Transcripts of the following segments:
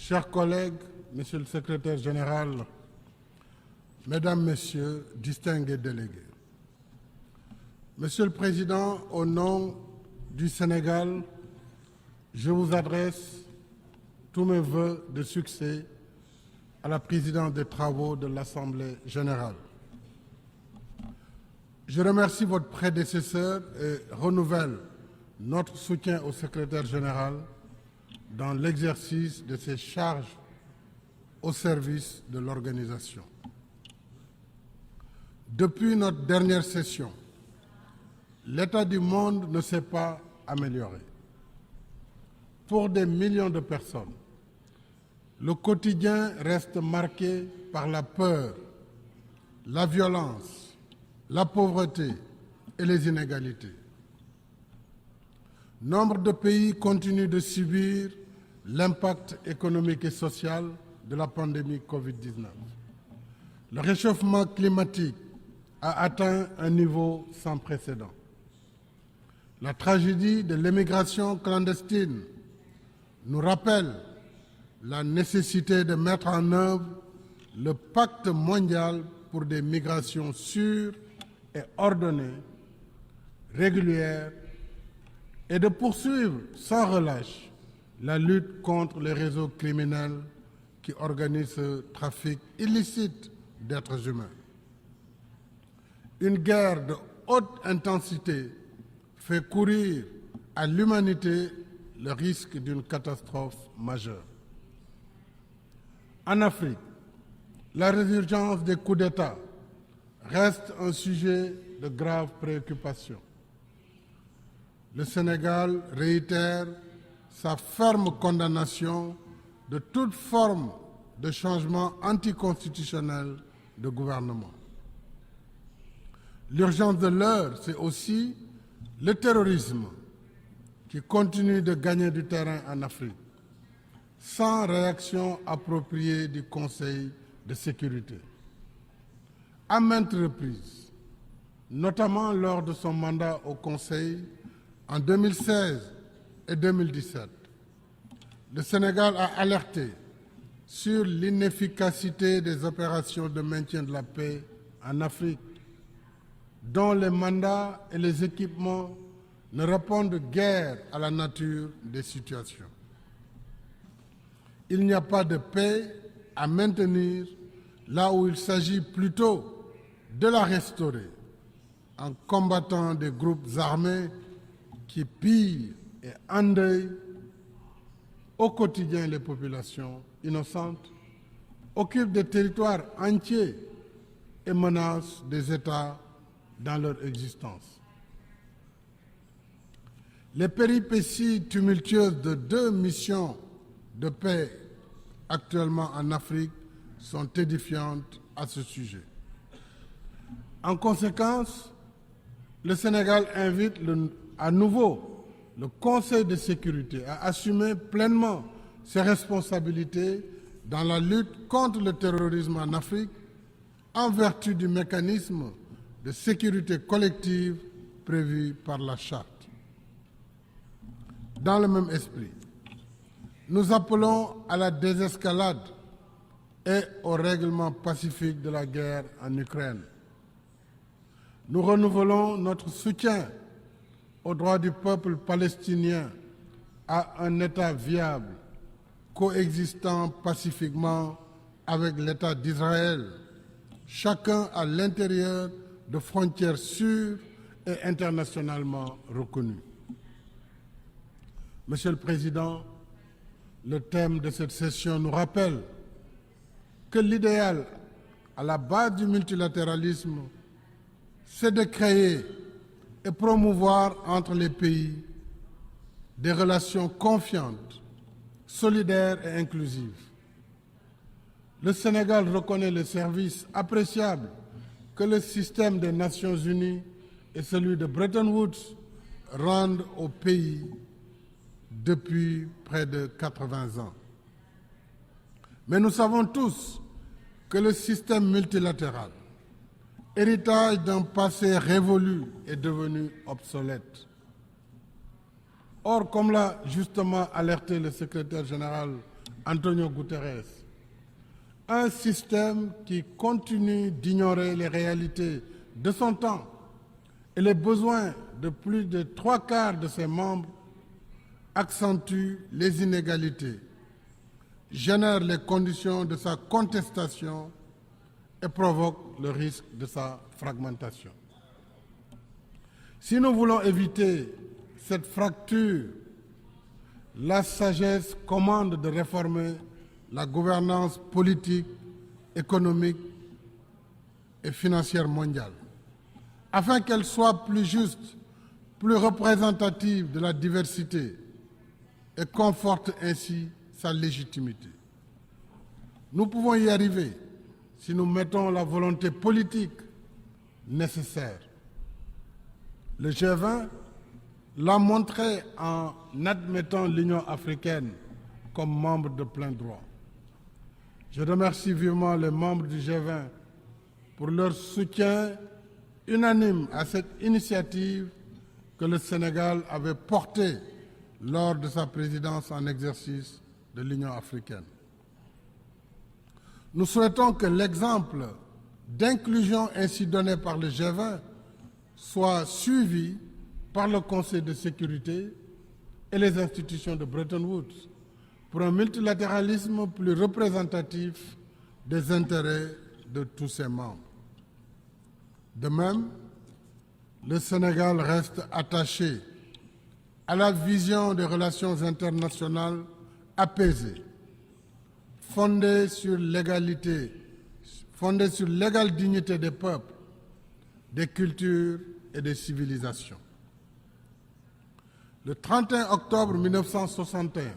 Chers collègues, Monsieur le Secrétaire général, Mesdames, Messieurs, distingués délégués, Monsieur le Président, au nom du Sénégal, je vous adresse tous mes vœux de succès à la présidence des travaux de l'Assemblée générale. Je remercie votre prédécesseur et renouvelle notre soutien au secrétaire général dans l'exercice de ses charges au service de l'organisation. Depuis notre dernière session, l'état du monde ne s'est pas amélioré. Pour des millions de personnes, le quotidien reste marqué par la peur, la violence, la pauvreté et les inégalités. Nombre de pays continuent de subir l'impact économique et social de la pandémie Covid-19. Le réchauffement climatique a atteint un niveau sans précédent. La tragédie de l'émigration clandestine nous rappelle la nécessité de mettre en œuvre le pacte mondial pour des migrations sûres et ordonnées, régulières, et de poursuivre sans relâche la lutte contre les réseaux criminels qui organisent ce trafic illicite d'êtres humains. Une guerre de haute intensité fait courir à l'humanité le risque d'une catastrophe majeure. En Afrique, la résurgence des coups d'État reste un sujet de grave préoccupation. Le Sénégal réitère sa ferme condamnation de toute forme de changement anticonstitutionnel de gouvernement. L'urgence de l'heure, c'est aussi le terrorisme qui continue de gagner du terrain en Afrique, sans réaction appropriée du Conseil de sécurité. À maintes reprises, notamment lors de son mandat au Conseil en 2016 et 2017, le Sénégal a alerté sur l'inefficacité des opérations de maintien de la paix en Afrique, dont les mandats et les équipements ne répondent guère à la nature des situations. Il n'y a pas de paix à maintenir là où il s'agit plutôt de la restaurer en combattant des groupes armés qui pillent et endeuillent au quotidien les populations innocentes, occupent des territoires entiers et menacent des États dans leur existence. Les péripéties tumultueuses de 2 missions de paix actuellement en Afrique sont édifiantes à ce sujet. En conséquence, le Sénégal invite à nouveau le Conseil de sécurité à assumer pleinement ses responsabilités dans la lutte contre le terrorisme en Afrique en vertu du mécanisme de sécurité collective prévu par la Charte. Dans le même esprit, nous appelons à la désescalade et au règlement pacifique de la guerre en Ukraine. Nous renouvelons notre soutien au droit du peuple palestinien à un État viable, coexistant pacifiquement avec l'État d'Israël, chacun à l'intérieur de frontières sûres et internationalement reconnues. Monsieur le Président, le thème de cette session nous rappelle que l'idéal à la base du multilatéralisme, c'est de créer et promouvoir entre les pays des relations confiantes, solidaires et inclusives. Le Sénégal reconnaît le service appréciable que le système des Nations Unies et celui de Bretton Woods rendent au pays depuis près de 80 ans. Mais nous savons tous que le système multilatéral, héritage d'un passé révolu, est devenu obsolète. Or, comme l'a justement alerté le secrétaire général Antonio Guterres, un système qui continue d'ignorer les réalités de son temps et les besoins de plus de 3/4 de ses membres accentue les inégalités, génère les conditions de sa contestation et provoque le risque de sa fragmentation. Si nous voulons éviter cette fracture, la sagesse commande de réformer la gouvernance politique, économique et financière mondiale, afin qu'elle soit plus juste, plus représentative de la diversité et conforte ainsi sa légitimité. Nous pouvons y arriver si nous mettons la volonté politique nécessaire. Le G20 l'a montré en admettant l'Union africaine comme membre de plein droit. Je remercie vivement les membres du G20 pour leur soutien unanime à cette initiative que le Sénégal avait portée lors de sa présidence en exercice de l'Union africaine. Nous souhaitons que l'exemple d'inclusion ainsi donné par le G20 soit suivi par le Conseil de sécurité et les institutions de Bretton Woods pour un multilatéralisme plus représentatif des intérêts de tous ses membres. De même, le Sénégal reste attaché à la vision des relations internationales apaisées, fondées sur l'égalité, fondées sur l'égale dignité des peuples, des cultures et des civilisations. Le 31 octobre 1961,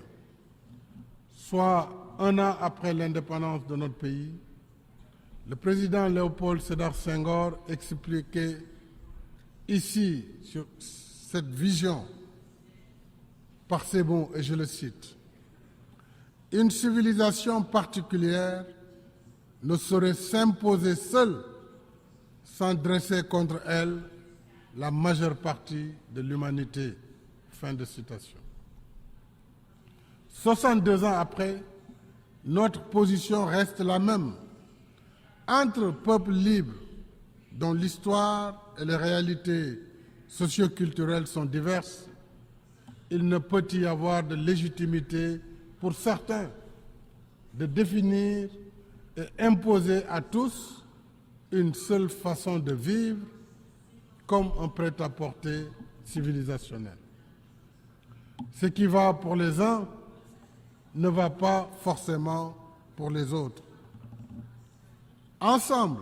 soit un an après l'indépendance de notre pays, le président Léopold Sédar Senghor expliquait ici, sur cette vision, par ces mots, et je le cite, « Une civilisation particulière ne saurait s'imposer seule sans dresser contre elle la majeure partie de l'humanité. » Fin de citation. 62 ans après, notre position reste la même. Entre peuples libres, dont l'histoire et les réalités socioculturelles sont diverses, il ne peut y avoir de légitimité pour certains de définir et imposer à tous une seule façon de vivre comme un prêt-à-porter civilisationnel. Ce qui va pour les uns ne va pas forcément pour les autres. Ensemble,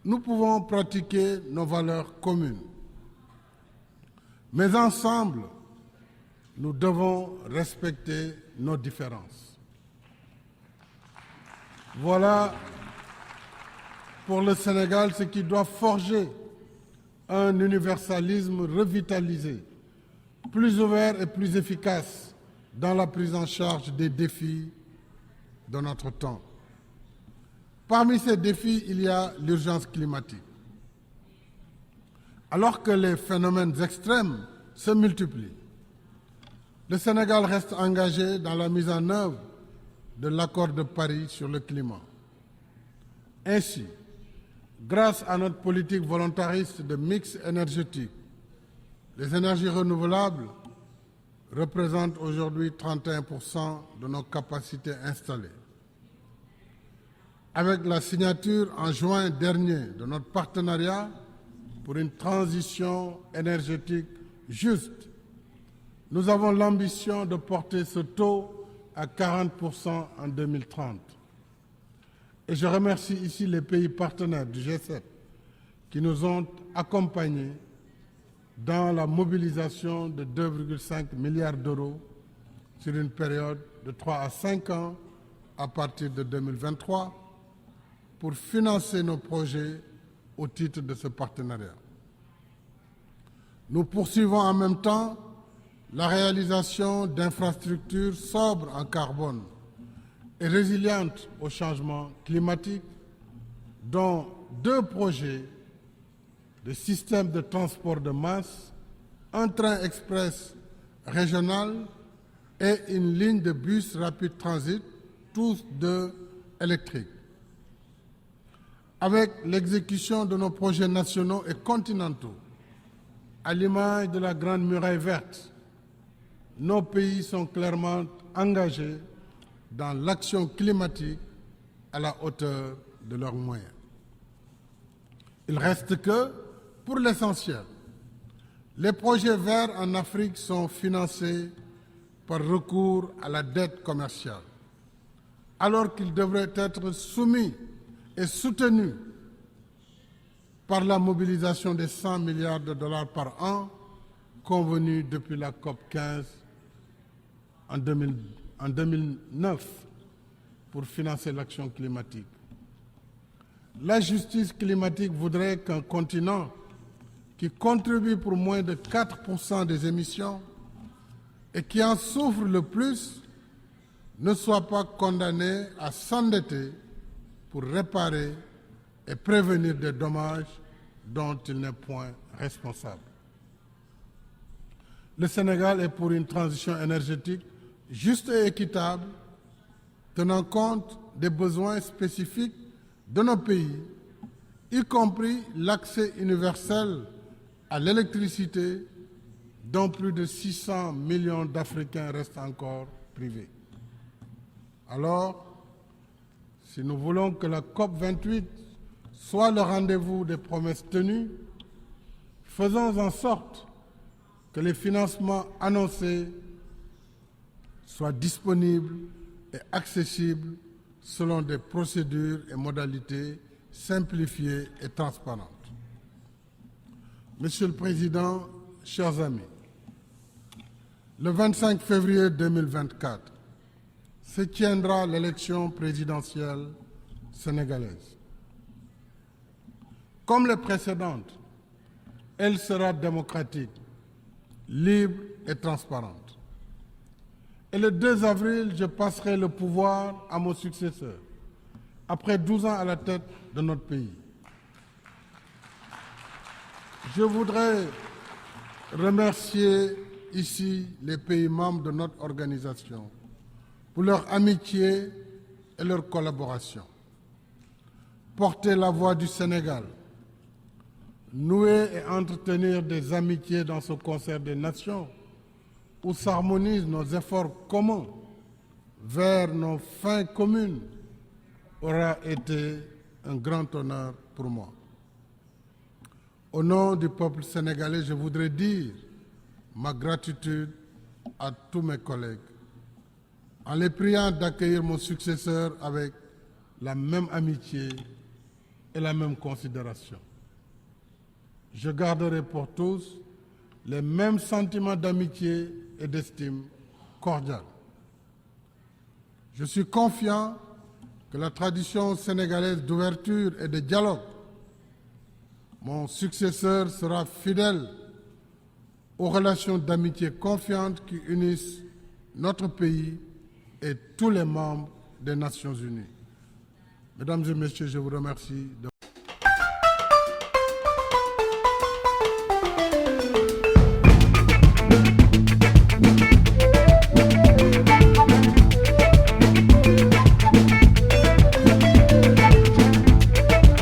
nous pouvons pratiquer nos valeurs communes. Mais ensemble, nous devons respecter nos différences. Voilà pour le Sénégal ce qui doit forger un universalisme revitalisé, plus ouvert et plus efficace dans la prise en charge des défis de notre temps. Parmi ces défis, il y a l'urgence climatique. Alors que les phénomènes extrêmes se multiplient, le Sénégal reste engagé dans la mise en œuvre de l'accord de Paris sur le climat. Ainsi, grâce à notre politique volontariste de mix énergétique, les énergies renouvelables représentent aujourd'hui 31% de nos capacités installées. Avec la signature en juin dernier de notre partenariat pour une transition énergétique juste, nous avons l'ambition de porter ce taux à 40% en 2030. Et je remercie ici les pays partenaires du G7 qui nous ont accompagnés dans la mobilisation de 2,5 milliards d'euros sur une période de 3 à 5 ans à partir de 2023 pour financer nos projets au titre de ce partenariat. Nous poursuivons en même temps la réalisation d'infrastructures sobres en carbone et résilientes au changement climatique, dont 2 projets de système de transport de masse, un train express régional et une ligne de bus rapide transit tous deux électriques. Avec l'exécution de nos projets nationaux et continentaux, à l'image de la Grande Muraille verte, nos pays sont clairement engagés dans l'action climatique à la hauteur de leurs moyens. Il reste que, pour l'essentiel, les projets verts en Afrique sont financés par recours à la dette commerciale, alors qu'ils devraient être soumis et soutenus par la mobilisation des 100 milliards de dollars par an convenue depuis la COP 15 en 2009 pour financer l'action climatique. La justice climatique voudrait qu'un continent qui contribue pour moins de 4% des émissions et qui en souffre le plus ne soit pas condamné à s'endetter pour réparer et prévenir des dommages dont il n'est point responsable. Le Sénégal est pour une transition énergétique juste et équitable, tenant compte des besoins spécifiques de nos pays, y compris l'accès universel à l'électricité, dont plus de 600 millions d'Africains restent encore privés. Alors, si nous voulons que la COP 28 soit le rendez-vous des promesses tenues, faisons en sorte que les financements annoncés soient disponibles et accessibles selon des procédures et modalités simplifiées et transparentes. Monsieur le Président, chers amis, le 25 février 2024 se tiendra l'élection présidentielle sénégalaise. Comme les précédentes, elle sera démocratique, libre et transparente. Et le 2 avril, je passerai le pouvoir à mon successeur, après 12 ans à la tête de notre pays. Je voudrais remercier ici les pays membres de notre organisation pour leur amitié et leur collaboration. Porter la voix du Sénégal, nouer et entretenir des amitiés dans ce concert des nations où s'harmonisent nos efforts communs vers nos fins communes aura été un grand honneur pour moi. Au nom du peuple sénégalais, je voudrais dire ma gratitude à tous mes collègues, en les priant d'accueillir mon successeur avec la même amitié et la même considération. Je garderai pour tous les mêmes sentiments d'amitié et d'estime cordiale. Je suis confiant que la tradition sénégalaise d'ouverture et de dialogue, mon successeur sera fidèle aux relations d'amitié confiantes qui unissent notre pays et tous les membres des Nations Unies. Mesdames et Messieurs, je vous remercie de